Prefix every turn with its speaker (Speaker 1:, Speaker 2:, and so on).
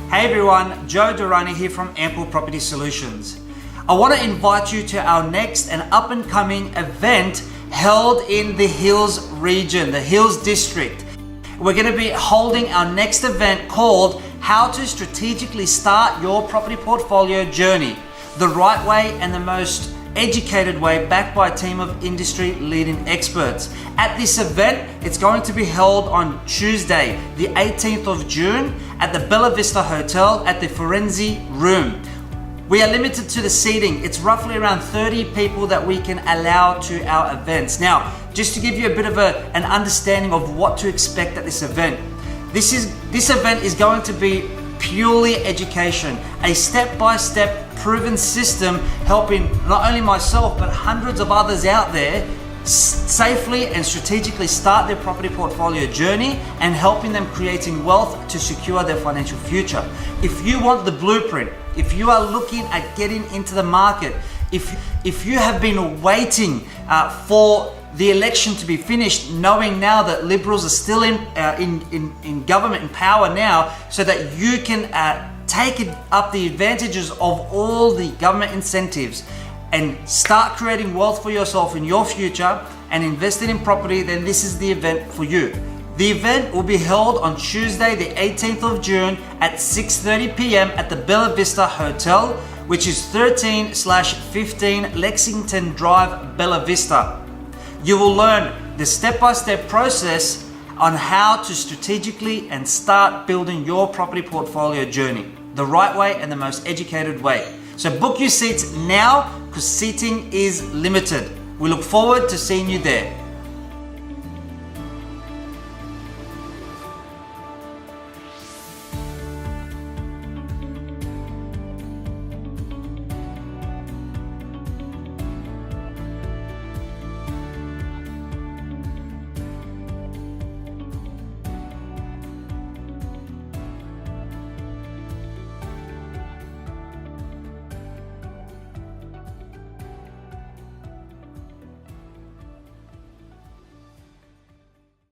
Speaker 1: Hey everyone, Joe Durrani here from Ample Property Solutions. I want to invite you to our next and up and coming event held in the Hills region, the Hills district. We're going to be holding our next event called How to Strategically Start Your Property Portfolio Journey, the right way and the most educated way, backed by a team of industry leading experts. At this event, it's going to be held on Tuesday, the 18th of June at the Bella Vista Hotel at the Firenze room. We are limited to the seating. It's roughly around 30 people that we can allow to our events. Now, just to give you a bit of an understanding of what to expect at this event, this event is going to be purely education, a step-by-step proven system helping not only myself but hundreds of others out there safely and strategically start their property portfolio journey and helping them creating wealth to secure their financial future. If you want the blueprint, if you are looking at getting into the market, if you have been waiting for the election to be finished, knowing now that Liberals are still in government and power now, so that you can take up the advantages of all the government incentives and start creating wealth for yourself in your future and investing in property, then this is the event for you. The event will be held on Tuesday, the 18th of June at 6:30 p.m. at the Bella Vista Hotel, which is 13/15 Lexington Drive, Bella Vista. You will learn the step-by-step process on how to strategically and start building your property portfolio journey, the right way and the most educated way. So book your seats now because seating is limited. We look forward to seeing you there.